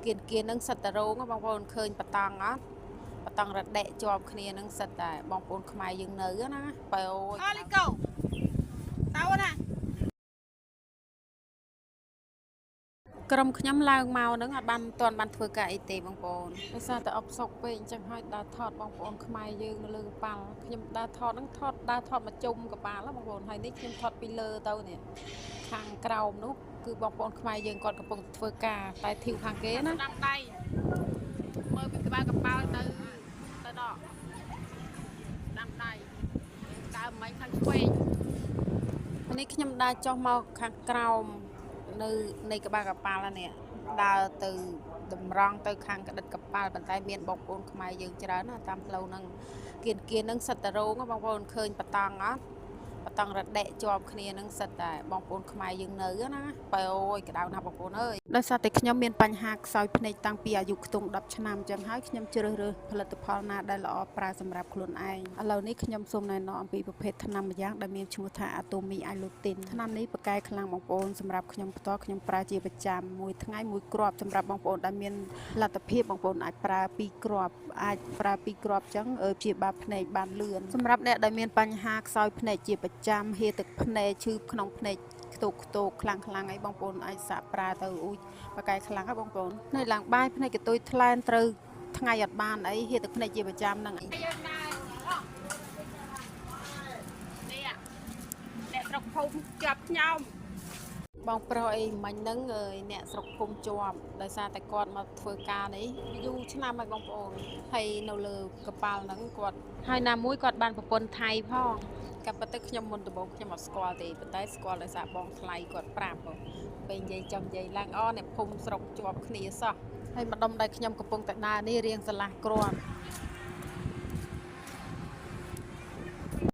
kiênនឹងសិតតែរងបងប្អូនឃើញបតង់អត់បតង់រដែកជាប់គ្នានឹងសិតតែបងប្អូនខ្មែរយើងនៅណាបើអូយអលីកោតើណាក្រុមខ្ញុំឡើងមកនឹងអត់បានទាន់បានធ្វើការអីទេបងប្អូនដោយសារតែអបសុកពេកអញ្ចឹងហើយដើរថតបងប្អូនខ្មែរយើងនៅលើកប៉ាល់ខ្ញុំដើរថតនឹងដើរថតមកជុំកប៉ាល់បងប្អូនហើយនេះខ្ញុំថតពីលើទៅនេះខាងក្រោមនោះគឺបងប្អូនខ្មែរយើងគាត់កំពុងធ្វើការតែធីវខាងគេណាដាំដៃមើលពីក្បាលកប៉ាល់ទៅដកដាំដៃដើរមិនខាងឆ្វេងនេះខ្ញុំដើរចុះមកខាងក្រោមនៅនៃក្បាលកប៉ាល់នេះដើរទៅតម្រង់ទៅខាងក្តិតកប៉ាល់ប៉ុន្តែមានបងប្អូនខ្មែរយើងច្រើនណាតាមផ្លូវហ្នឹងគៀននឹងសិតតែរងបងប្អូនឃើញបតង់អត់បតង់រដែកជាប់គ្នានឹងសិតតែបងប្អូនខ្មែរយើងនៅណាបើអូយក្តៅណាស់បងប្អូនអើយដោយសារតែខ្ញុំមានបញ្ហាខ្សោយភ្នែកតាំងពីអាយុខ្ទង់10ឆ្នាំអញ្ចឹងហើយខ្ញុំជ្រើសរើសផលិតផលណាដែលល្អប្រើសម្រាប់ខ្លួនឯងឥឡូវនេះខ្ញុំសូមណែនាំអំពីប្រភេទថ្នាំម្យ៉ាងដែលមានឈ្មោះថា Atomy Ilotin ថ្នាំនេះប្រកែខ្លាំងបងប្អូនសម្រាប់ខ្ញុំផ្ទាល់ខ្ញុំប្រើជាប្រចាំមួយថ្ងៃមួយគ្រាប់សម្រាប់បងប្អូនដែលមានលទ្ធភាពបងប្អូនអាចប្រើ2គ្រាប់អញ្ចឹងព្យាបាលភ្នែកបានលឿនសម្រាប់អ្នកដែលមានបញ្ហាខ្សោយភ្នែកជាប្រចាំហៀទឹកភ្នែកឈឺក្នុងភ្នែកខ្ទោកខ្លាំងអីបងប្អូនអាចសាកប្រើទៅអូយប្រកែខ្លាំងហ៎បងប្អូននៅឡើងបាយភ្នែកកតុយថ្លែនត្រូវថ្ងៃអត់បានអីហៀទឹកភ្នែកជាប្រចាំហ្នឹងនេះអ្នកស្រុកភូមិជាប់ខ្ញុំបងប្រុសអីមិញហ្នឹងអ្នកស្រុកភូមិជាប់ដោយសារតែគាត់មកធ្វើការនេះយូរឆ្នាំហើយបងប្អូនហើយនៅលើកប៉ាល់ហ្នឹងគាត់ហើយណាមួយគាត់បានប្រពន្ធថៃផងកាប់ទៅខ្ញុំមុនដំបូងខ្ញុំអត់ស្គាល់ទេប៉ុន្តែស្គាល់ដោយសារបងថ្លៃគាត់ប្រាប់ពេលនិយាយចំនិយាយឡើងអ្នកភូមិស្រុកជាប់គ្នាសោះហើយម្ដុំដែលខ្ញុំកំពុងតែដើរនេះរៀងស្រឡះគ្រាប់